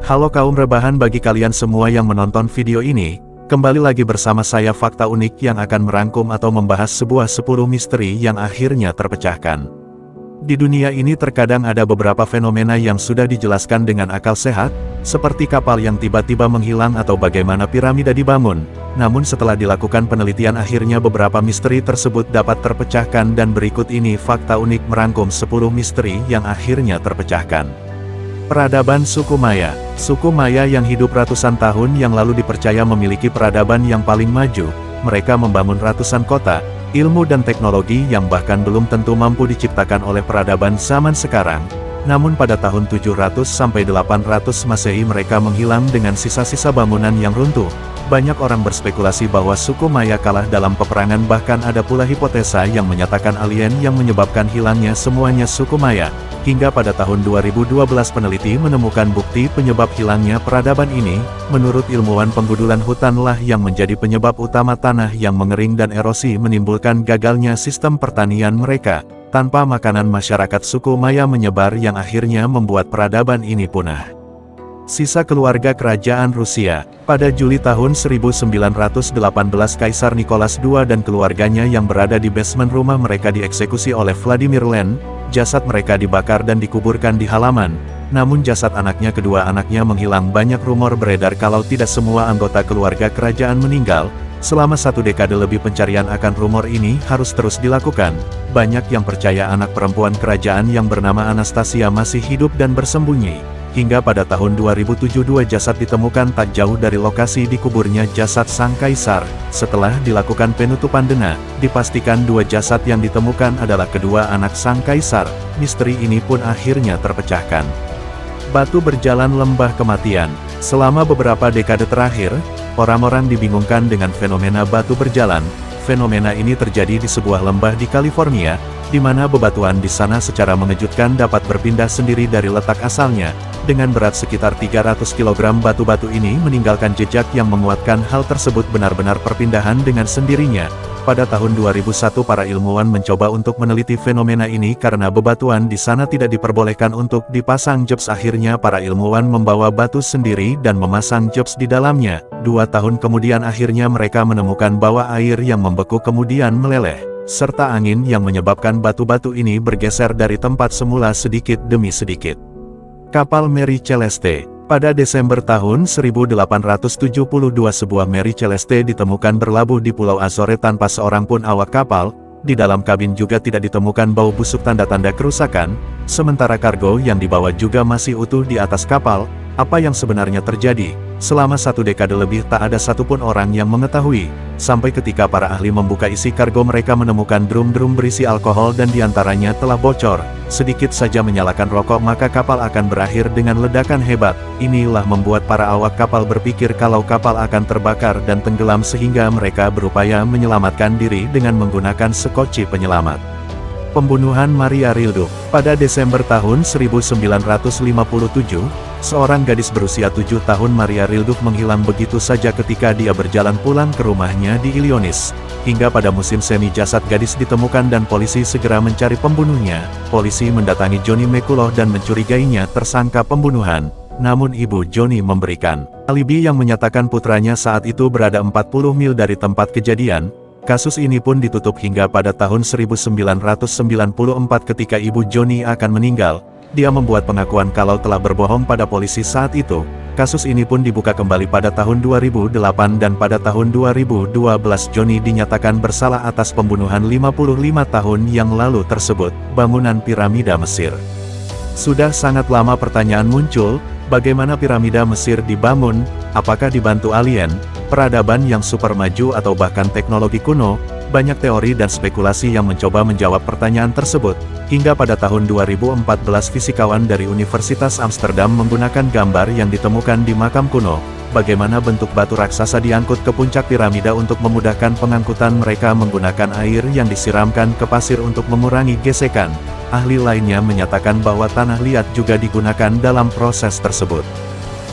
Halo kaum rebahan, bagi kalian semua yang menonton video ini, kembali lagi bersama saya Fakta Unik yang akan merangkum atau membahas sebuah 10 misteri yang akhirnya terpecahkan. Di dunia ini terkadang ada beberapa fenomena yang sudah dijelaskan dengan akal sehat, seperti kapal yang tiba-tiba menghilang atau bagaimana piramida dibangun. Namun setelah dilakukan penelitian akhirnya beberapa misteri tersebut dapat terpecahkan, dan berikut ini Fakta Unik merangkum 10 misteri yang akhirnya terpecahkan. Peradaban suku Maya. Suku Maya yang hidup ratusan tahun yang lalu dipercaya memiliki peradaban yang paling maju. Mereka membangun ratusan kota, ilmu dan teknologi yang bahkan belum tentu mampu diciptakan oleh peradaban zaman sekarang. Namun pada tahun 700 sampai 800 Masehi mereka menghilang dengan sisa-sisa bangunan yang runtuh. Banyak orang berspekulasi bahwa suku Maya kalah dalam peperangan, bahkan ada pula hipotesa yang menyatakan alien yang menyebabkan hilangnya semuanya suku Maya. Hingga pada tahun 2012 peneliti menemukan bukti penyebab hilangnya peradaban ini. Menurut ilmuwan, penggudulan hutanlah yang menjadi penyebab utama tanah yang mengering dan erosi menimbulkan gagalnya sistem pertanian mereka. Tanpa makanan masyarakat suku Maya menyebar yang akhirnya membuat peradaban ini punah. Sisa keluarga kerajaan Rusia. Pada Juli tahun 1918 Kaisar Nicholas II dan keluarganya yang berada di basement rumah mereka dieksekusi oleh Vladimir Lenin. Jasad mereka dibakar dan dikuburkan di halaman. Namun jasad kedua anaknya menghilang. Banyak rumor beredar kalau tidak semua anggota keluarga kerajaan meninggal. Selama 1 dekade lebih pencarian akan rumor ini harus terus dilakukan. Banyak yang percaya anak perempuan kerajaan yang bernama Anastasia masih hidup dan bersembunyi. Hingga pada tahun 2007 2 jasad ditemukan tak jauh dari lokasi dikuburnya jasad sang kaisar. Setelah dilakukan penutupan dena, dipastikan 2 jasad yang ditemukan adalah kedua anak sang kaisar. Misteri ini pun akhirnya terpecahkan. Batu berjalan lembah kematian. Selama beberapa dekade terakhir, orang-orang dibingungkan dengan fenomena batu berjalan. Fenomena ini terjadi di sebuah lembah di California, di mana bebatuan di sana secara mengejutkan dapat berpindah sendiri dari letak asalnya. Dengan berat sekitar 300 kg, batu-batu ini meninggalkan jejak yang menguatkan hal tersebut benar-benar perpindahan dengan sendirinya. Pada tahun 2001 para ilmuwan mencoba untuk meneliti fenomena ini karena bebatuan di sana tidak diperbolehkan untuk dipasang jobs. Akhirnya para ilmuwan membawa batu sendiri dan memasang jobs di dalamnya. 2 tahun kemudian akhirnya mereka menemukan bahwa air yang membeku kemudian meleleh, serta angin yang menyebabkan batu-batu ini bergeser dari tempat semula sedikit demi sedikit. Kapal Mary Celeste. Pada Desember tahun 1872 sebuah Mary Celeste ditemukan berlabuh di Pulau Azore tanpa seorang pun awak kapal. Di dalam kabin juga tidak ditemukan bau busuk, tanda-tanda kerusakan, sementara kargo yang dibawa juga masih utuh di atas kapal. Apa yang sebenarnya terjadi? Selama 1 dekade lebih tak ada satupun orang yang mengetahui. Sampai ketika para ahli membuka isi kargo, mereka menemukan drum-drum berisi alkohol dan diantaranya telah bocor. Sedikit saja menyalakan rokok maka kapal akan berakhir dengan ledakan hebat. Inilah membuat para awak kapal berpikir kalau kapal akan terbakar dan tenggelam, sehingga mereka berupaya menyelamatkan diri dengan menggunakan sekoci penyelamat. Pembunuhan Maria Rilduc. Pada Desember tahun 1957, seorang gadis berusia 7 tahun Maria Rilduc menghilang begitu saja ketika dia berjalan pulang ke rumahnya di Illinois. Hingga pada musim semi jasad gadis ditemukan dan polisi segera mencari pembunuhnya. Polisi mendatangi Johnny McCullough dan mencurigainya tersangka pembunuhan. Namun ibu Johnny memberikan alibi yang menyatakan putranya saat itu berada 40 mil dari tempat kejadian. Kasus ini pun ditutup hingga pada tahun 1994 ketika ibu Johnny akan meninggal. Dia membuat pengakuan kalau telah berbohong pada polisi saat itu. Kasus ini pun dibuka kembali pada tahun 2008 dan pada tahun 2012 Johnny dinyatakan bersalah atas pembunuhan 55 tahun yang lalu tersebut. Bangunan piramida Mesir. Sudah sangat lama pertanyaan muncul, bagaimana piramida Mesir dibangun? Apakah dibantu alien, peradaban yang super maju, atau bahkan teknologi kuno? Banyak teori dan spekulasi yang mencoba menjawab pertanyaan tersebut. Hingga pada tahun 2014 fisikawan dari Universitas Amsterdam menggunakan gambar yang ditemukan di makam kuno. Bagaimana bentuk batu raksasa diangkut ke puncak piramida untuk memudahkan pengangkutan. Mereka menggunakan air yang disiramkan ke pasir untuk mengurangi gesekan. Ahli lainnya menyatakan bahwa tanah liat juga digunakan dalam proses tersebut.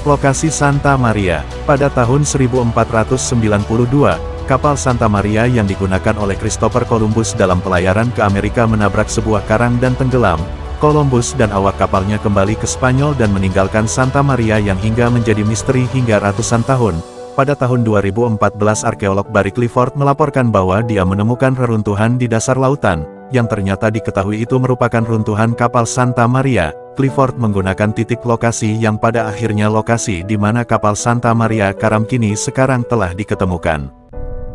Lokasi Santa Maria. Pada tahun 1492, kapal Santa Maria yang digunakan oleh Christopher Columbus dalam pelayaran ke Amerika menabrak sebuah karang dan tenggelam. Columbus dan awak kapalnya kembali ke Spanyol dan meninggalkan Santa Maria yang hingga menjadi misteri hingga ratusan tahun. Pada tahun 2014 arkeolog Barry Clifford melaporkan bahwa dia menemukan reruntuhan di dasar lautan, yang ternyata diketahui itu merupakan runtuhan kapal Santa Maria. Clifford menggunakan titik lokasi yang pada akhirnya lokasi di mana kapal Santa Maria karam kini sekarang telah diketemukan.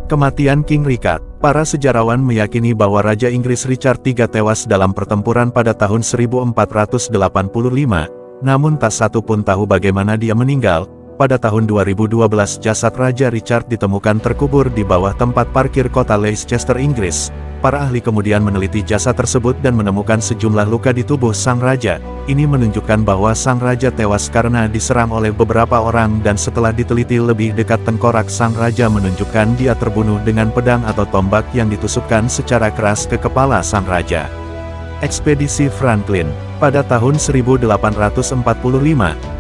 Kematian King Richard. Para sejarawan meyakini bahwa Raja Inggris Richard III tewas dalam pertempuran pada tahun 1485, namun tak satu pun tahu bagaimana dia meninggal. Pada tahun 2012 jasad Raja Richard ditemukan terkubur di bawah tempat parkir kota Leicester, Inggris. Para ahli kemudian meneliti jasad tersebut dan menemukan sejumlah luka di tubuh sang raja. Ini menunjukkan bahwa sang raja tewas karena diserang oleh beberapa orang dan setelah diteliti lebih dekat tengkorak sang raja menunjukkan dia terbunuh dengan pedang atau tombak yang ditusukkan secara keras ke kepala sang raja. Ekspedisi Franklin. Pada tahun 1845,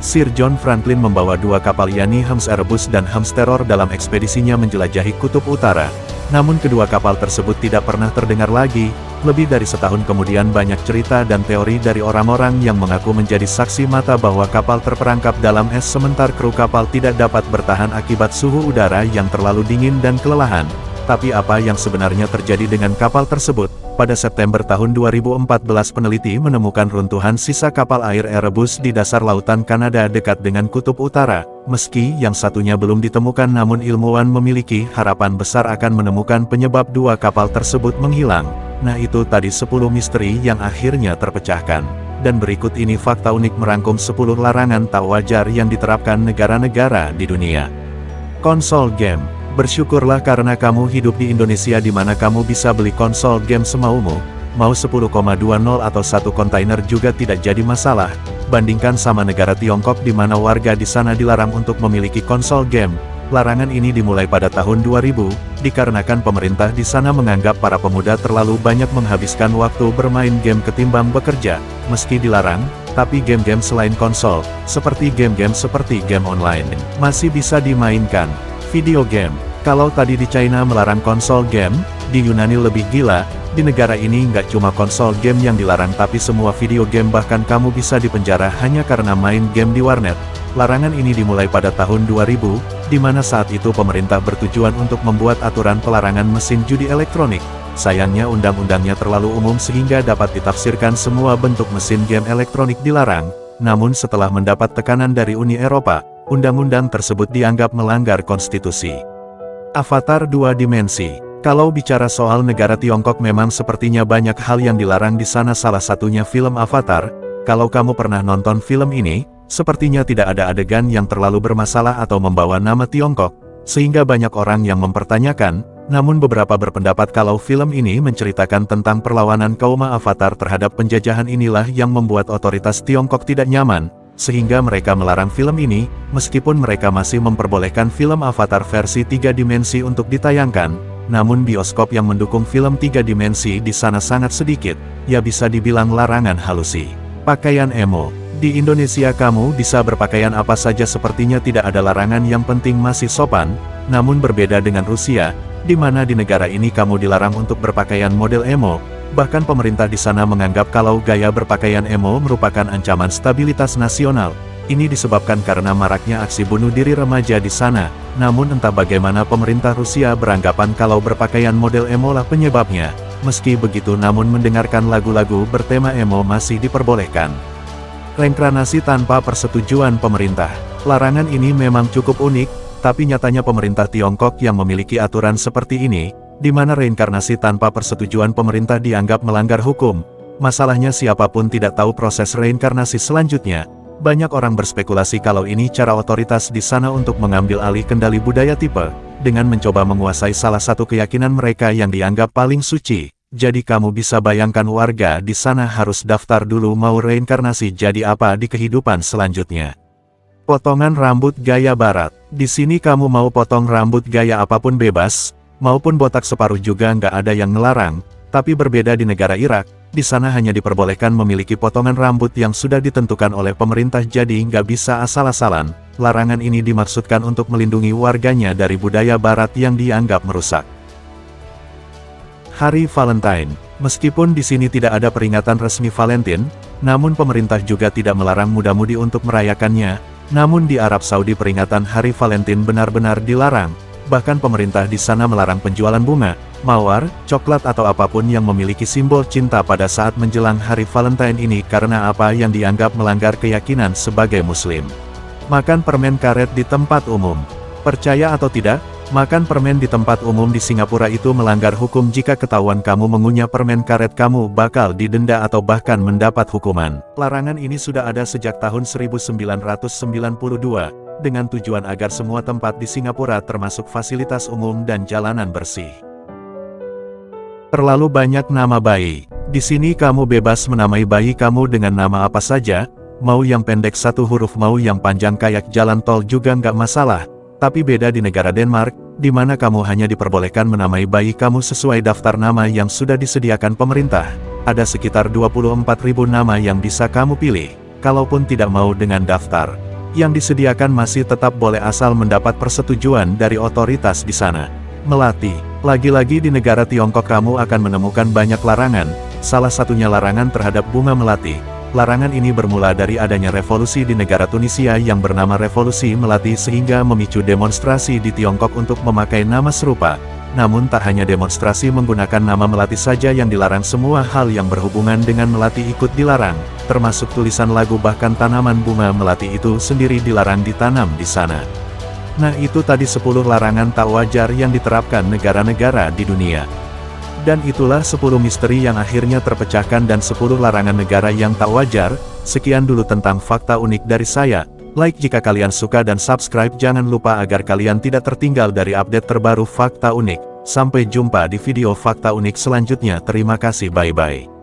Sir John Franklin membawa dua kapal yakni Hans Erebus dan Hans Terror dalam ekspedisinya menjelajahi Kutub Utara. Namun kedua kapal tersebut tidak pernah terdengar lagi. Lebih dari setahun kemudian banyak cerita dan teori dari orang-orang yang mengaku menjadi saksi mata bahwa kapal terperangkap dalam es sementara kru kapal tidak dapat bertahan akibat suhu udara yang terlalu dingin dan kelelahan. Tapi apa yang sebenarnya terjadi dengan kapal tersebut? Pada September tahun 2014 peneliti menemukan runtuhan sisa kapal air Erebus di dasar lautan Kanada dekat dengan Kutub Utara. Meski yang satunya belum ditemukan namun ilmuwan memiliki harapan besar akan menemukan penyebab dua kapal tersebut menghilang. Nah itu tadi 10 misteri yang akhirnya terpecahkan. Dan berikut ini fakta unik merangkum 10 larangan tak wajar yang diterapkan negara-negara di dunia. Konsol game. Bersyukurlah karena kamu hidup di Indonesia di mana kamu bisa beli konsol game semaumu, mau 10,20 atau satu kontainer juga tidak jadi masalah. Bandingkan sama negara Tiongkok di mana warga di sana dilarang untuk memiliki konsol game. Larangan ini dimulai pada tahun 2000, dikarenakan pemerintah di sana menganggap para pemuda terlalu banyak menghabiskan waktu bermain game ketimbang bekerja. Meski dilarang, tapi game-game selain konsol, seperti game-game seperti game online, masih bisa dimainkan. Video game. Kalau tadi di China melarang konsol game, di Yunani lebih gila, di negara ini nggak cuma konsol game yang dilarang tapi semua video game bahkan kamu bisa dipenjara hanya karena main game di warnet. Larangan ini dimulai pada tahun 2000, di mana saat itu pemerintah bertujuan untuk membuat aturan pelarangan mesin judi elektronik. Sayangnya undang-undangnya terlalu umum sehingga dapat ditafsirkan semua bentuk mesin game elektronik dilarang, namun setelah mendapat tekanan dari Uni Eropa, undang-undang tersebut dianggap melanggar konstitusi. Avatar 2 dimensi. Kalau bicara soal negara Tiongkok memang sepertinya banyak hal yang dilarang di sana salah satunya film Avatar. Kalau kamu pernah nonton film ini, sepertinya tidak ada adegan yang terlalu bermasalah atau membawa nama Tiongkok, sehingga banyak orang yang mempertanyakan, namun beberapa berpendapat kalau film ini menceritakan tentang perlawanan kaum Avatar terhadap penjajahan inilah yang membuat otoritas Tiongkok tidak nyaman, sehingga mereka melarang film ini, meskipun mereka masih memperbolehkan film Avatar versi 3 dimensi untuk ditayangkan, namun bioskop yang mendukung film 3 dimensi di sana sangat sedikit, ya bisa dibilang larangan halusi. Pakaian emo. Di Indonesia kamu bisa berpakaian apa saja sepertinya tidak ada larangan yang penting masih sopan, namun berbeda dengan Rusia, di mana di negara ini kamu dilarang untuk berpakaian model emo. Bahkan pemerintah di sana menganggap kalau gaya berpakaian emo merupakan ancaman stabilitas nasional. Ini disebabkan karena maraknya aksi bunuh diri remaja di sana. Namun entah bagaimana pemerintah Rusia beranggapan kalau berpakaian model emo lah penyebabnya. Meski begitu namun mendengarkan lagu-lagu bertema emo masih diperbolehkan. Reinkarnasi tanpa persetujuan pemerintah. Larangan ini memang cukup unik, tapi nyatanya pemerintah Tiongkok yang memiliki aturan seperti ini, di mana reinkarnasi tanpa persetujuan pemerintah dianggap melanggar hukum. Masalahnya siapapun tidak tahu proses reinkarnasi selanjutnya. Banyak orang berspekulasi kalau ini cara otoritas di sana untuk mengambil alih kendali budaya tipe, dengan mencoba menguasai salah satu keyakinan mereka yang dianggap paling suci. Jadi kamu bisa bayangkan warga di sana harus daftar dulu mau reinkarnasi jadi apa di kehidupan selanjutnya. Potongan rambut gaya barat. Di sini kamu mau potong rambut gaya apapun bebas, maupun botak separuh juga nggak ada yang ngelarang, tapi berbeda di negara Irak, di sana hanya diperbolehkan memiliki potongan rambut yang sudah ditentukan oleh pemerintah jadi nggak bisa asal-asalan. Larangan ini dimaksudkan untuk melindungi warganya dari budaya barat yang dianggap merusak. Hari Valentine. Meskipun di sini tidak ada peringatan resmi Valentine, namun pemerintah juga tidak melarang muda-mudi untuk merayakannya. Namun di Arab Saudi peringatan Hari Valentine benar-benar dilarang. Bahkan pemerintah di sana melarang penjualan bunga, mawar, coklat atau apapun yang memiliki simbol cinta pada saat menjelang Hari Valentine ini karena apa yang dianggap melanggar keyakinan sebagai Muslim. Makan permen karet di tempat umum. Percaya atau tidak, makan permen di tempat umum di Singapura itu melanggar hukum. Jika ketahuan kamu mengunyah permen karet, kamu bakal didenda atau bahkan mendapat hukuman. Larangan ini sudah ada sejak tahun 1992, dengan tujuan agar semua tempat di Singapura termasuk fasilitas umum dan jalanan bersih. Terlalu banyak nama bayi. Di sini kamu bebas menamai bayi kamu dengan nama apa saja, mau yang pendek satu huruf mau yang panjang kayak jalan tol juga nggak masalah. Tapi beda di negara Denmark, di mana kamu hanya diperbolehkan menamai bayi kamu sesuai daftar nama yang sudah disediakan pemerintah. Ada sekitar 24.000 nama yang bisa kamu pilih. Kalaupun tidak mau dengan daftar yang disediakan masih tetap boleh asal mendapat persetujuan dari otoritas di sana. Melati. Lagi-lagi di negara Tiongkok kamu akan menemukan banyak larangan, salah satunya larangan terhadap bunga melati. Larangan ini bermula dari adanya revolusi di negara Tunisia yang bernama Revolusi Melati sehingga memicu demonstrasi di Tiongkok untuk memakai nama serupa. Namun tak hanya demonstrasi menggunakan nama melati saja yang dilarang, semua hal yang berhubungan dengan melati ikut dilarang, termasuk tulisan lagu, bahkan tanaman bunga melati itu sendiri dilarang ditanam di sana. Nah itu tadi 10 larangan tak wajar yang diterapkan negara-negara di dunia. Dan itulah 10 misteri yang akhirnya terpecahkan dan 10 larangan negara yang tak wajar. Sekian dulu tentang fakta unik dari saya. Like jika kalian suka dan subscribe jangan lupa agar kalian tidak tertinggal dari update terbaru fakta unik. Sampai jumpa di video fakta unik selanjutnya. Terima kasih, bye-bye.